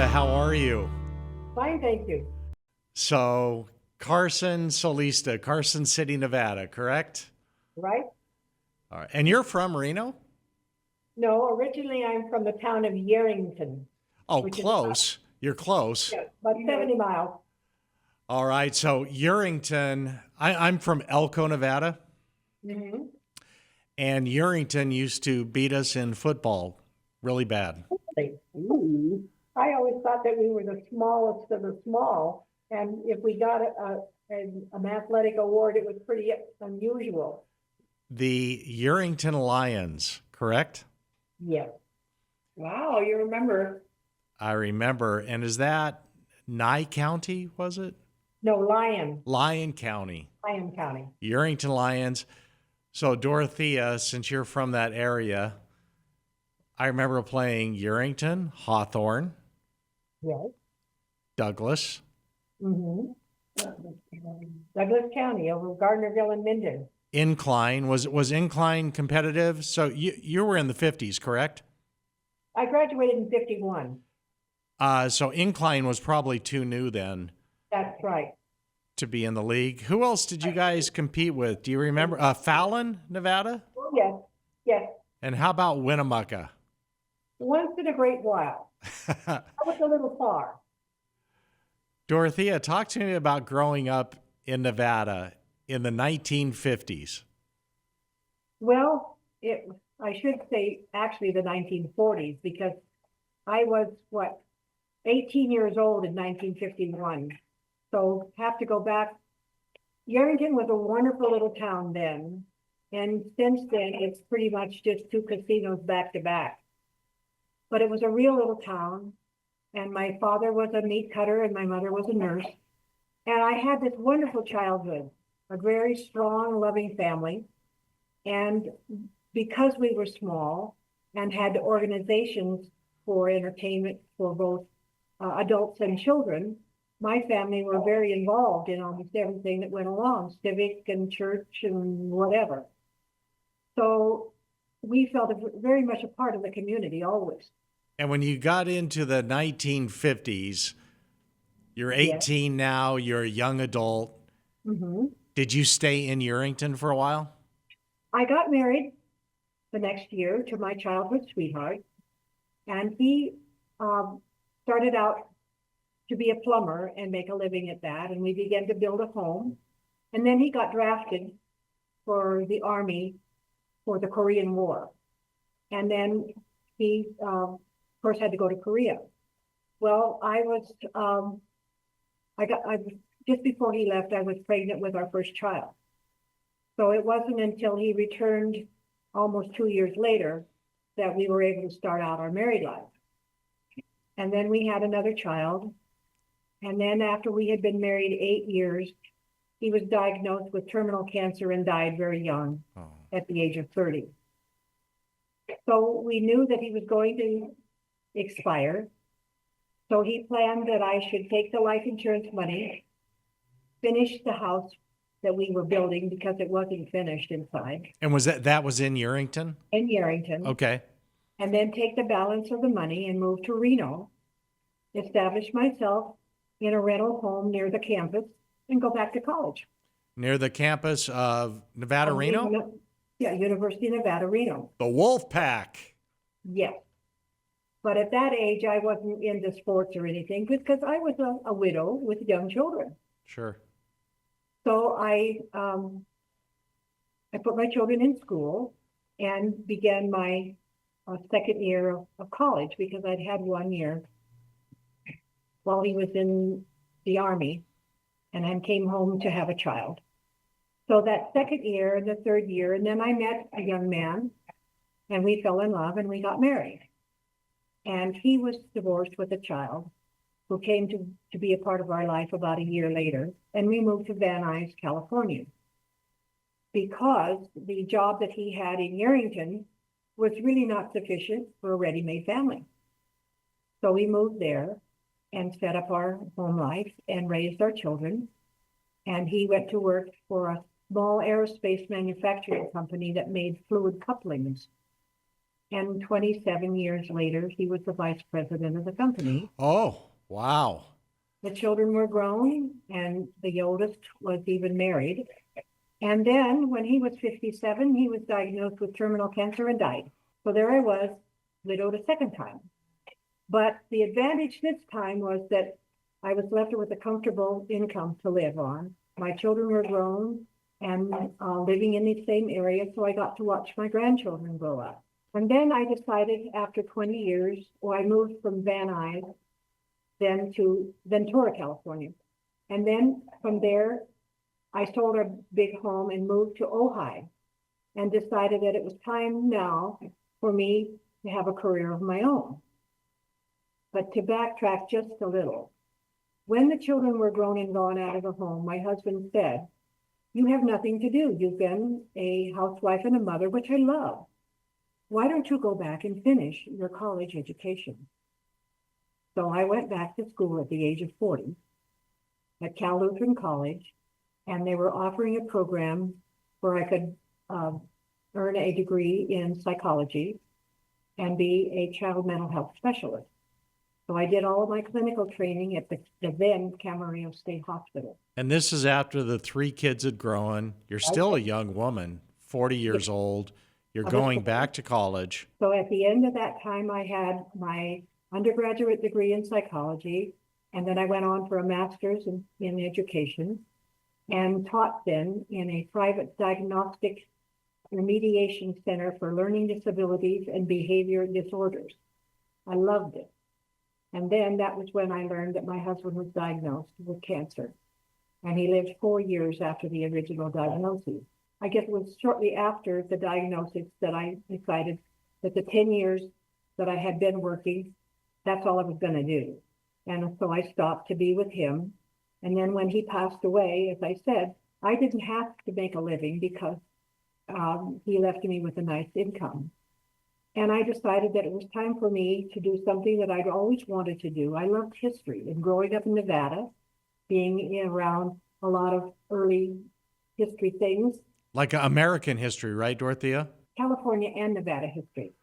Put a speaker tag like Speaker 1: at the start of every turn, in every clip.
Speaker 1: Dorethea. How are you?
Speaker 2: Fine, thank you.
Speaker 1: So, Carson, Solista, Carson City, Nevada, correct?
Speaker 2: Right?
Speaker 1: All right. And you're from Reno?
Speaker 2: No, originally I'm from the town of Yerington,
Speaker 1: Oh,
Speaker 2: which is about,
Speaker 1: close. You're close.
Speaker 2: yeah, about 70 miles.
Speaker 1: All right. So, Yerington, I'm from Elko, Nevada,
Speaker 2: Mm-hmm.
Speaker 1: and Yerington used to beat us in football really bad.
Speaker 2: Ooh. I always thought that we were the smallest of the small, and if we got an athletic award, it was pretty unusual.
Speaker 1: The Yerington Lions, correct?
Speaker 2: Yes.
Speaker 3: Wow, you remember.
Speaker 1: I remember. And is that Nye County, was it?
Speaker 2: No,
Speaker 1: Lyon County.
Speaker 2: Lyon County.
Speaker 1: Yerington Lions. So, Dorothea, since you're from that area, I remember playing Yerington, Hawthorne,
Speaker 2: Yes.
Speaker 1: Douglas.
Speaker 2: Mm-hmm. Douglas County over Gardnerville and Minden.
Speaker 1: Incline. Was Incline competitive? So you were in the 50s, correct?
Speaker 2: I graduated in 51.
Speaker 1: So Incline was probably too new then
Speaker 2: That's right.
Speaker 1: to be in the league. Who else did you guys compete with? Do you remember? Fallon, Nevada?
Speaker 2: Oh, yes, yes.
Speaker 1: And how about Winnemucca?
Speaker 2: Once in a great while. I was a little far.
Speaker 1: Dorothea, talk to me about growing up in Nevada in the 1950s.
Speaker 2: Well, I should say actually the 1940s, because I was, 18 years old in 1951. So have to go back. Yerington was a wonderful little town then. And since then, it's pretty much just two casinos back to back. But it was a real little town. And my father was a meat cutter and my mother was a nurse. And I had this wonderful childhood, a very strong, loving family. And because we were small and had organizations for entertainment for both adults and children, my family were very involved in almost everything that went along, civic and church and whatever. So we felt very much a part of the community always.
Speaker 1: And when you got into the 1950s, you're 18 now, you're a young adult.
Speaker 2: Mm-hmm.
Speaker 1: Did you stay in Yerington for a while?
Speaker 2: I got married the next year to my childhood sweetheart, and he started out to be a plumber and make a living at that, and we began to build a home. And then he got drafted for the Army for the Korean War. And then he, of course, had to go to Korea. Well, just before he left, I was pregnant with our first child. So it wasn't until he returned almost 2 years later that we were able to start out our married life. And then we had another child. And then after we had been married 8 years, he was diagnosed with terminal cancer and died very young at the age of 30. So we knew that he was going to expire. So he planned that I should take the life insurance money, finish the house that we were building because it wasn't finished inside.
Speaker 1: And that was in Yerington?
Speaker 2: In Yerington.
Speaker 1: Okay.
Speaker 2: And then take the balance of the money and move to Reno, establish myself in a rental home near the campus, and go back to college.
Speaker 1: Near the campus of Nevada, Reno?
Speaker 2: Yeah, University of Nevada, Reno.
Speaker 1: The Wolf Pack.
Speaker 2: Yes. But at that age, I wasn't into sports or anything because I was a widow with young children.
Speaker 1: Sure.
Speaker 2: So I put my children in school and began my second year of college because I'd had 1 year while he was in the Army and then came home to have a child. So that second year and the third year, and then I met a young man and we fell in love and we got married. And he was divorced with a child who came to be a part of our life about a year later. And we moved to Van Nuys, California, because the job that he had in Yerington was really not sufficient for a ready-made family. So we moved there and set up our home life and raised our children. And he went to work for a small aerospace manufacturing company that made fluid couplings. And 27 years later, he was the vice president of the company.
Speaker 1: Oh, wow.
Speaker 2: The children were grown, and the oldest was even married. And then when he was 57, he was diagnosed with terminal cancer and died. So there I was, widowed a second time. But the advantage this time was that I was left with a comfortable income to live on. My children were grown and living in the same area, so I got to watch my grandchildren grow up. And then I decided after 20 years, I moved from Van Nuys then to Ventura, California. And then from there, I sold our big home and moved to Ojai and decided that it was time now for me to have a career of my own. But to backtrack just a little, when the children were grown and gone out of the home, my husband said, "You have nothing to do. You've been a housewife and a mother, which I love. Why don't you go back and finish your college education?" So I went back to school at the age of 40 at Cal Lutheran College, and they were offering a program where I could earn a degree in psychology and be a child mental health specialist. So I did all of my clinical training at the then Camarillo State Hospital.
Speaker 1: And this is after the 3 kids had grown. You're still a young woman, 40 years old. You're going back to college.
Speaker 2: So at the end of that time, I had my undergraduate degree in psychology, and then I went on for a master's in education and taught then in a private diagnostic remediation center for learning disabilities and behavior disorders. I loved it. And then that was when I learned that my husband was diagnosed with cancer. And he lived 4 years after the original diagnosis. I guess it was shortly after the diagnosis that I decided that the 10 years that I had been working, that's all I was going to do. And so I stopped to be with him. And then when he passed away, as I said, I didn't have to make a living because he left me with a nice income. And I decided that it was time for me to do something that I'd always wanted to do. I loved history, and growing up in Nevada, being around a lot of early history things.
Speaker 1: Like American history, right, Dorothea?
Speaker 2: California and Nevada history.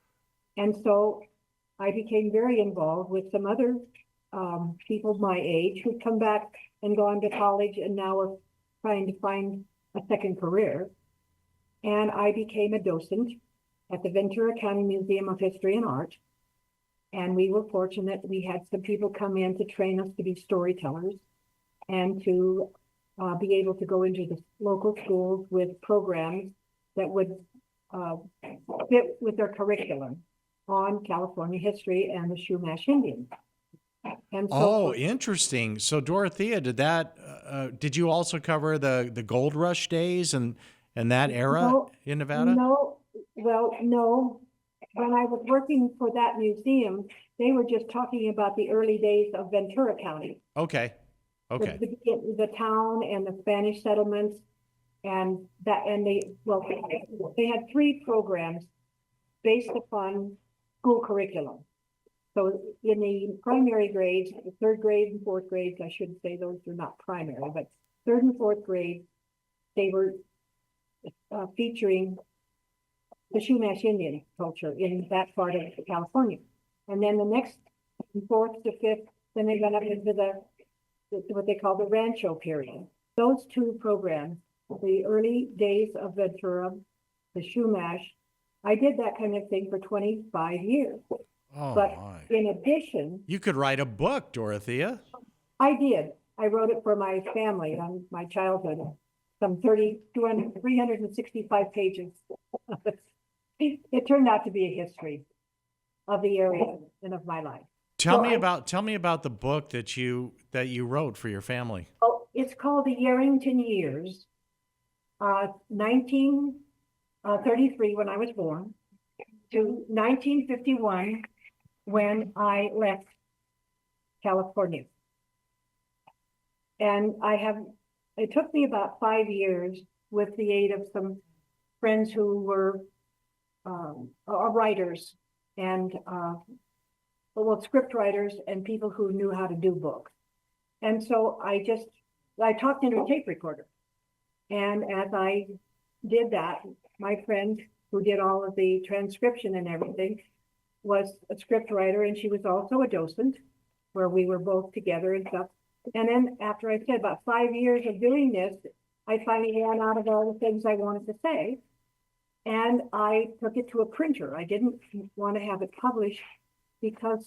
Speaker 2: And so I became very involved with some other people my age who'd come back and gone to college and now are trying to find a second career. And I became a docent at the Ventura County Museum of History and Art. And we were fortunate we had some people come in to train us to be storytellers and to be able to go into the local schools with programs that would fit with their curriculum on California history and the Chumash Indians. And so,
Speaker 1: interesting. So Dorothea, did you also cover the gold rush days and that era in Nevada?
Speaker 2: No. When I was working for that museum, they were just talking about the early days of Ventura County.
Speaker 1: Okay.
Speaker 2: The town and the Spanish settlements and they had 3 programs based upon school curriculum. So in the primary grades, the 3rd grade and 4th grades, I shouldn't say those are not primary, but 3rd and 4th grade, they were featuring the Chumash Indian culture in that part of California. And then the next 4th to 5th, then they went up into what they call the Rancho period. Those 2 programs, the early days of Ventura, the Chumash, I did that kind of thing for 25 years. But in addition,
Speaker 1: you could write a book, Dorothea.
Speaker 2: I did. I wrote it for my family on my childhood. Some 365 pages. It turned out to be a history of the area and of my life.
Speaker 1: Tell me about the book that you wrote for your family.
Speaker 2: Oh, it's called The Yarrington Years, 1933 when I was born to 1951 when I left California. And it took me about 5 years with the aid of some friends who were writers and script writers and people who knew how to do books. And so I talked into a tape recorder. And as I did that, my friend who did all of the transcription and everything, was a script writer, and she was also a docent, where we were both together and stuff. And then after I said about 5 years of doing this, I finally ran out of all the things I wanted to say. And I took it to a printer. I didn't want to have it published because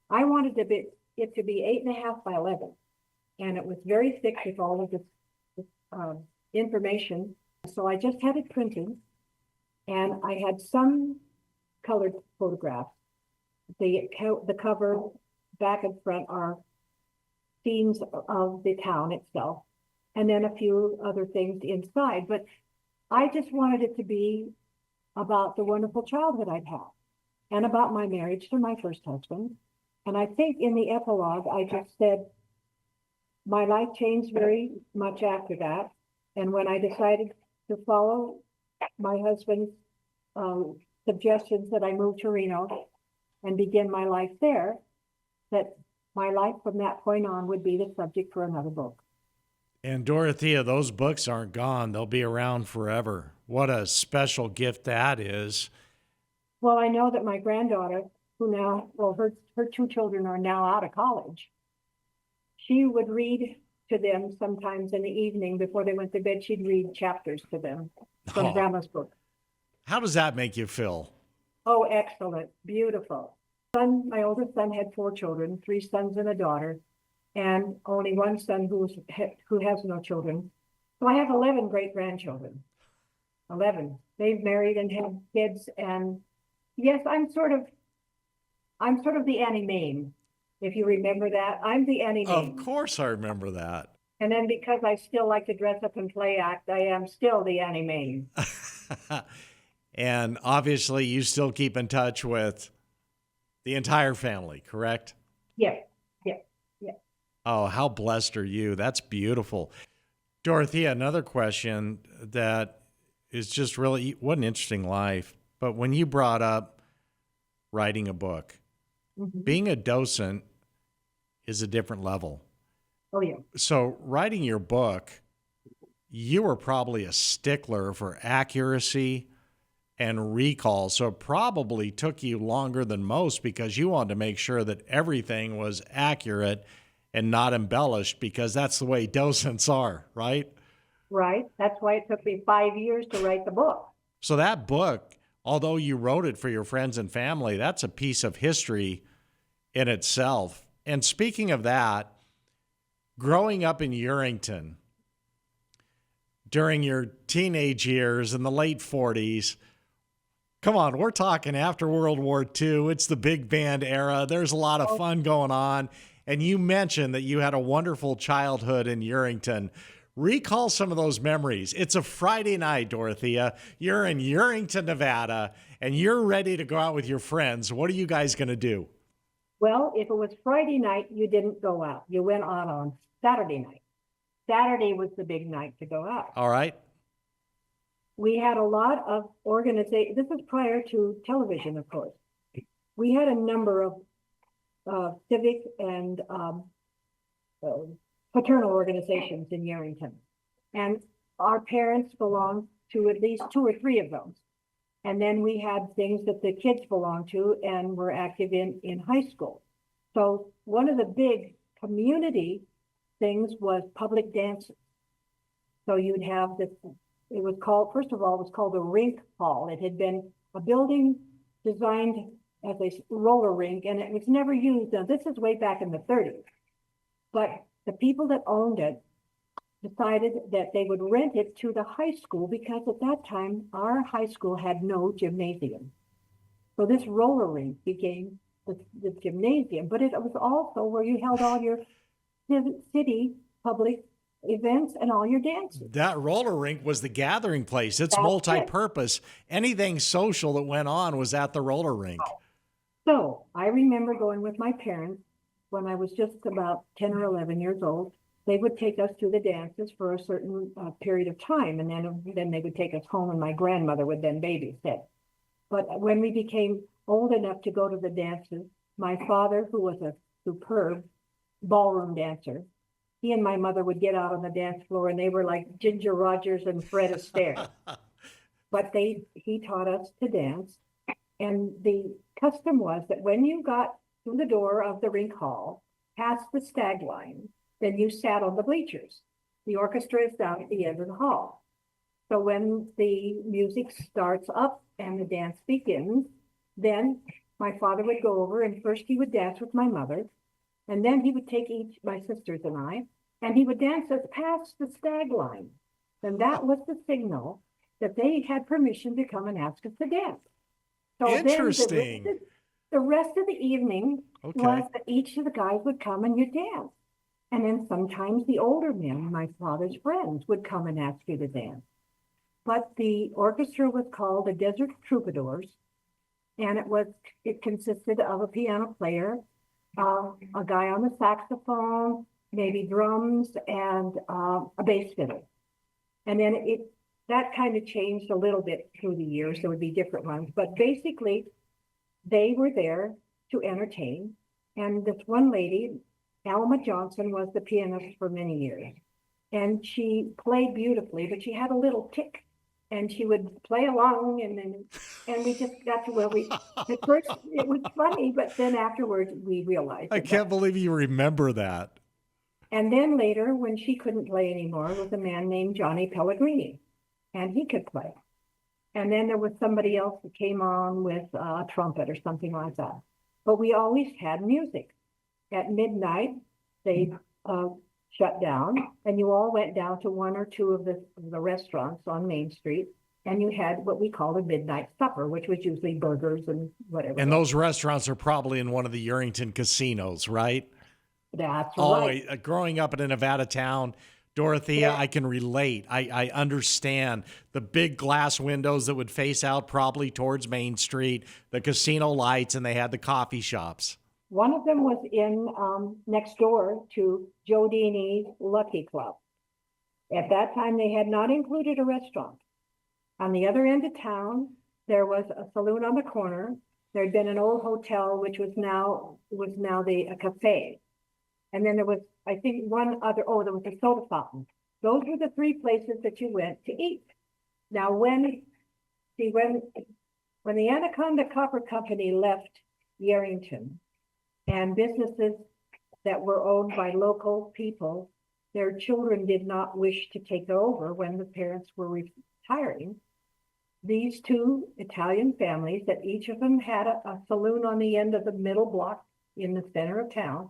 Speaker 2: I wanted it to be 8.5 by 11. And it was very thick with all of this information. So I just had it printed, and I had some colored photographs. The cover, back and front, are scenes of the town itself, and then a few other things inside. But I just wanted it to be about the wonderful childhood I'd had and about my marriage to my first husband. And I think in the epilogue, I just said, my life changed very much after that. And when I decided to follow my husband's suggestions that I move to Reno and begin my life there, that my life from that point on would be the subject for another book.
Speaker 1: And Dorothea, those books aren't gone. They'll be around forever. What a special gift that is.
Speaker 2: Well, I know that my granddaughter, who now, well, her two children are now out of college, she would read to them sometimes in the evening before they went to bed. She'd read chapters to them from Grandma's book.
Speaker 1: How does that make you feel?
Speaker 2: Oh, excellent. Beautiful. My oldest son had 4 children, 3 sons and a daughter, and only one son who has no children. So I have 11 great-grandchildren. 11. They've married and had kids, and yes, I'm sort of the Annie Mame, if you remember that. I'm the Annie Mame.
Speaker 1: Of course I remember that.
Speaker 2: And then because I still like to dress up and play act, I am still the Annie Mame.
Speaker 1: And obviously you still keep in touch with the entire family, correct?
Speaker 2: Yeah.
Speaker 1: Oh, how blessed are you? That's beautiful. Dorothea, another question that is just really, what an interesting life. But when you brought up writing a book, being a docent is a different level.
Speaker 2: Oh, yeah.
Speaker 1: So writing your book, you were probably a stickler for accuracy and recall. So it probably took you longer than most because you wanted to make sure that everything was accurate and not embellished, because that's the way docents are, right?
Speaker 2: Right. That's why it took me 5 years to write the book.
Speaker 1: So that book, although you wrote it for your friends and family, that's a piece of history in itself. And speaking of that, growing up in Yerington during your teenage years in the late 40s, come on, we're talking after World War II. It's the big band era. There's a lot of fun going on. And you mentioned that you had a wonderful childhood in Yerington. Recall some of those memories. It's a Friday night, Dorothea. You're in Yerington, Nevada, and you're ready to go out with your friends. What are you guys going to do?
Speaker 2: Well, if it was Friday night, you didn't go out. You went out on Saturday night. Saturday was the big night to go out.
Speaker 1: All right.
Speaker 2: We had a lot of organization. This was prior to television, of course. We had a number of civic and fraternal organizations in Yerington. And our parents belonged to at least 2 or 3 of those. And then we had things that the kids belonged to and were active in high school. So one of the big community things was public dances. So you'd have this, it was called, first of all, it was called the Rink Hall. It had been a building designed as a roller rink, and it was never used. Now, this is way back in the 30s. But the people that owned it decided that they would rent it to the high school, because at that time, our high school had no gymnasium. So this roller rink became the gymnasium, but it was also where you held all your city public events and all your dances.
Speaker 1: That roller rink was the gathering place. It's
Speaker 2: That's
Speaker 1: multi-purpose. Anything social that went on was at the roller rink.
Speaker 2: So I remember going with my parents when I was just about 10 or 11 years old. They would take us to the dances for a certain period of time, and then they would take us home, and my grandmother would then babysit. But when we became old enough to go to the dances, my father, who was a superb ballroom dancer, he and my mother would get out on the dance floor, and they were like Ginger Rogers and Fred Astaire. but he taught us to dance. And the custom was that when you got through the door of the rink hall, past the stag line, then you sat on the bleachers. The orchestra is down at the end of the hall. So when the music starts up and the dance begins, then my father would go over and first he would dance with my mother, and then he would take my sisters and I, and he would dance us past the stag line. And that was the signal that they had permission to come and ask us to dance. So
Speaker 1: Interesting.
Speaker 2: then the rest of the evening
Speaker 1: Okay.
Speaker 2: was that each of the guys would come and you'd dance. And then sometimes the older men, my father's friends, would come and ask you to dance. But the orchestra was called the Desert Troubadours, and it consisted of a piano player, a guy on the saxophone, maybe drums, and a bass fiddle. And then that kind of changed a little bit through the years. There would be different ones, but basically they were there to entertain. And this one lady, Alma Johnson, was the pianist for many years. And she played beautifully, but she had a little tick. And she would play along, and we just got to where at first it was funny, but then afterwards we realized.
Speaker 1: I can't believe you remember that.
Speaker 2: And then later, when she couldn't play anymore, was a man named Johnny Pellegrini, and he could play. And then there was somebody else that came on with a trumpet or something like that. But we always had music. At midnight, they shut down, and you all went down to one or two of the restaurants on Main Street, and you had what we called a midnight supper, which was usually burgers and whatever.
Speaker 1: And those restaurants are probably in one of the Yerington casinos, right?
Speaker 2: That's right.
Speaker 1: Growing up in a Nevada town, Dorothea, I can relate. I understand the big glass windows that would face out probably towards Main Street, the casino lights, and they had the coffee shops.
Speaker 2: One of them was in next door to Joe Dini's Lucky Club. At that time, they had not included a restaurant. On the other end of town, there was a saloon on the corner. There had been an old hotel, which was now a cafe. And then there was, I think, one other. Oh, there was a soda fountain. Those were the three places that you went to eat. Now, when the Anaconda Copper Company left Yerington, and businesses that were owned by local people, their children did not wish to take over when the parents were retiring. These two Italian families that each of them had a saloon on the end of the middle block in the center of town.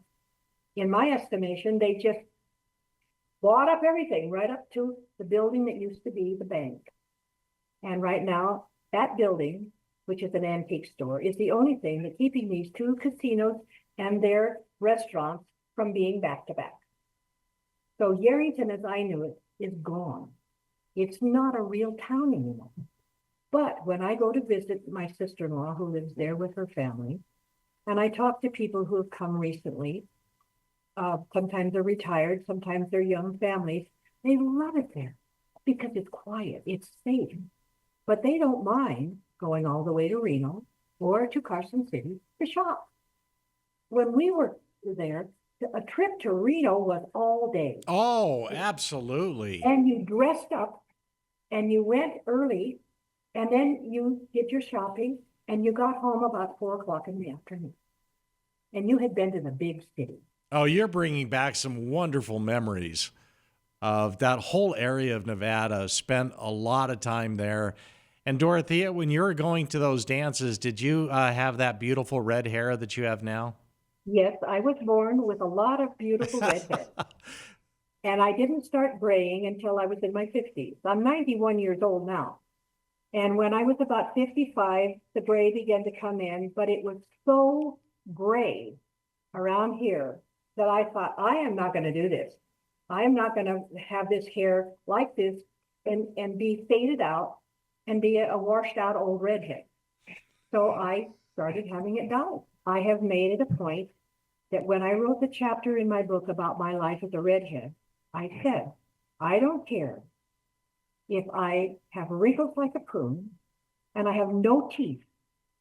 Speaker 2: In my estimation, they just bought up everything right up to the building that used to be the bank. And right now, that building, which is an antique store, is the only thing that's keeping these two casinos and their restaurants from being back to back. So Yerington, as I knew it, is gone. It's not a real town anymore. But when I go to visit my sister-in-law who lives there with her family, and I talk to people who have come recently, sometimes they're retired, sometimes they're young families, they love it there because it's quiet, it's safe. But they don't mind going all the way to Reno or to Carson City to shop. When we were there, a trip to Reno was all day.
Speaker 1: Oh, absolutely.
Speaker 2: And you dressed up and you went early, and then you did your shopping and you got home about 4:00 in the afternoon. And you had been to the big city.
Speaker 1: Oh, you're bringing back some wonderful memories of that whole area of Nevada. Spent a lot of time there. And Dorothea, when you were going to those dances, did you have that beautiful red hair that you have now?
Speaker 2: Yes, I was born with a lot of beautiful red hair. And I didn't start graying until I was in my 50s. I'm 91 years old now. And when I was about 55, the gray began to come in, but it was so gray around here that I thought, I am not going to do this. I am not going to have this hair like this and be faded out and be a washed out old redhead. So I started having it dyed. I have made it a point that when I wrote the chapter in my book about my life as a redhead, I said, I don't care if I have wrinkles like a prune and I have no teeth.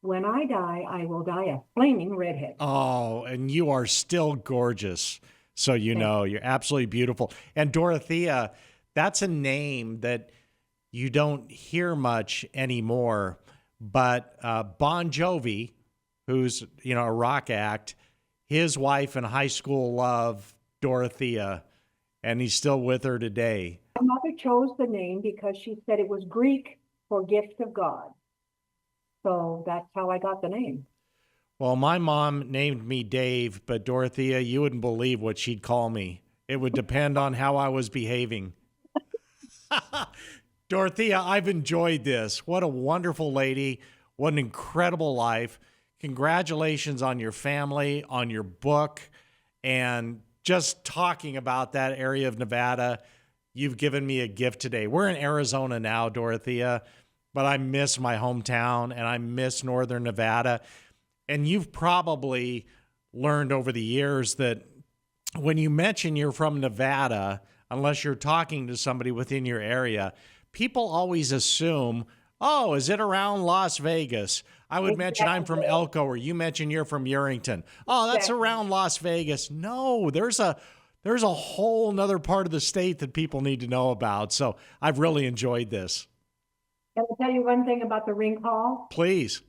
Speaker 2: When I die, I will die a flaming redhead.
Speaker 1: Oh, and you are still gorgeous. So you know, you're absolutely beautiful. And Dorothea, that's a name that you don't hear much anymore. But Bon Jovi, who's, a rock act, his wife and high school love, Dorothea, and he's still with her today.
Speaker 2: My mother chose the name because she said it was Greek for gift of God. So that's how I got the name.
Speaker 1: Well, my mom named me Dave, but Dorothea, you wouldn't believe what she'd call me. It would depend on how I was behaving. Dorothea, I've enjoyed this. What a wonderful lady. What an incredible life. Congratulations on your family, on your book, and just talking about that area of Nevada. You've given me a gift today. We're in Arizona now, Dorothea, but I miss my hometown and I miss Northern Nevada. And you've probably learned over the years that when you mention you're from Nevada, unless you're talking to somebody within your area, people always assume, oh, is it around Las Vegas? I would mention I'm from Elko, or you mention you're from Urington. Oh, that's around Las Vegas. No, there's a whole nother part of the state that people need to know about. So I've really enjoyed this.
Speaker 2: Can I tell you one thing about the ring hall?
Speaker 1: Please.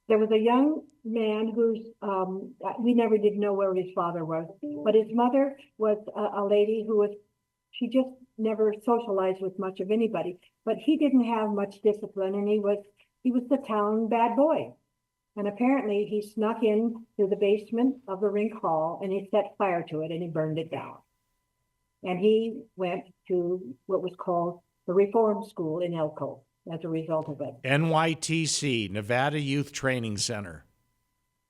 Speaker 2: There was a young man who's, we never did know where his father was, but his mother was a lady who was, she just never socialized with much of anybody, but he didn't have much discipline, and he was the town bad boy. And apparently he snuck in to the basement of the rink hall and he set fire to it and he burned it down. And he went to what was called the Reform School in Elko as a result of it.
Speaker 1: NYTC, Nevada Youth Training Center.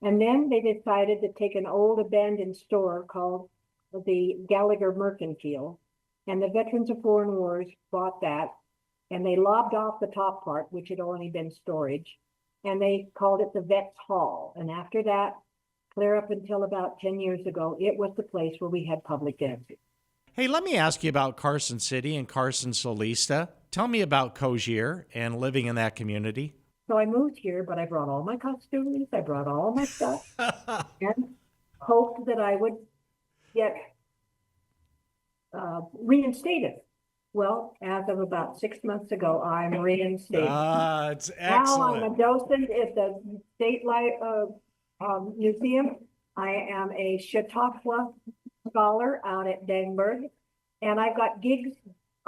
Speaker 2: And then they decided to take an old abandoned store called the Gallagher Mercantile, and the Veterans of Foreign Wars bought that, and they lobbed off the top part, which had only been storage, and they called it the Vets Hall. And after that, clear up until about 10 years ago, it was the place where we had public dancing.
Speaker 1: Hey, let me ask you about Carson City and Carson Solista. Tell me about Cogir and living in that community.
Speaker 2: So I moved here, but I brought all my costumes, I brought all my stuff, and hoped that I would get reinstated. Well, as of about 6 months ago, I'm reinstated.
Speaker 1: It's excellent.
Speaker 2: Now I'm a docent at the State Museum. I am a Chautauqua scholar out at Dangberg, and I've got gigs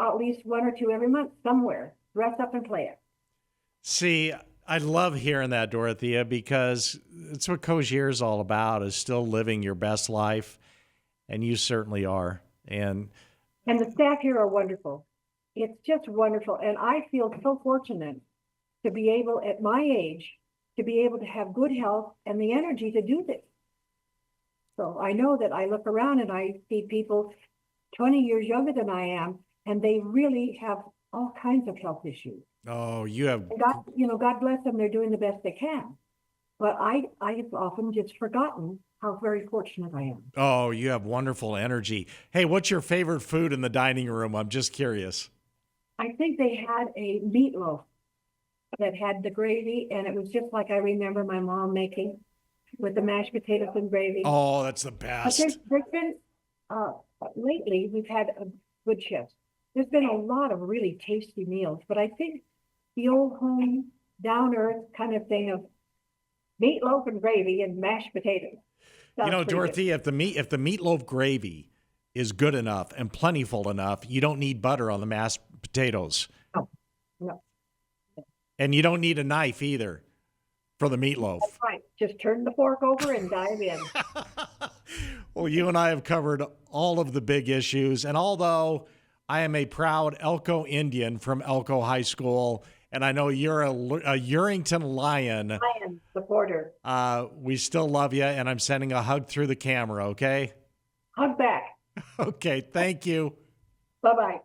Speaker 2: at least 1 or 2 every month somewhere. Dress up and play it.
Speaker 1: See, I love hearing that, Dorothea, because it's what Cogir is all about, is still living your best life, and you certainly are. And
Speaker 2: the staff here are wonderful. It's just wonderful. And I feel so fortunate to be able, at my age, to be able to have good health and the energy to do this. So I know that I look around and I see people 20 years younger than I am, and they really have all kinds of health issues.
Speaker 1: oh, you have
Speaker 2: And God bless them. They're doing the best they can. But I have often just forgotten how very fortunate I am.
Speaker 1: Oh, you have wonderful energy. Hey, what's your favorite food in the dining room? I'm just curious.
Speaker 2: I think they had a meatloaf that had the gravy, and it was just like I remember my mom making, with the mashed potatoes and gravy.
Speaker 1: Oh, that's the
Speaker 2: But
Speaker 1: best.
Speaker 2: there's been, lately, we've had a good chefs. There's been a lot of really tasty meals, but I think the old home, down-earth kind of thing of meatloaf and gravy and mashed potatoes.
Speaker 1: You know,
Speaker 2: Sounds pretty good.
Speaker 1: Dorothea, if the meatloaf gravy is good enough and plentiful enough, you don't need butter on the mashed potatoes.
Speaker 2: No,
Speaker 1: And you don't need a knife either for the meatloaf.
Speaker 2: that's right. Just turn the fork over and dive in.
Speaker 1: Well, you and I have covered all of the big issues. And although I am a proud Elko Indian from Elko High School, and I know you're a Urington Lion,
Speaker 2: Lion supporter.
Speaker 1: we still love you, and I'm sending a hug through the camera, okay?
Speaker 2: Hug back.
Speaker 1: Okay, thank you.
Speaker 2: Bye-bye.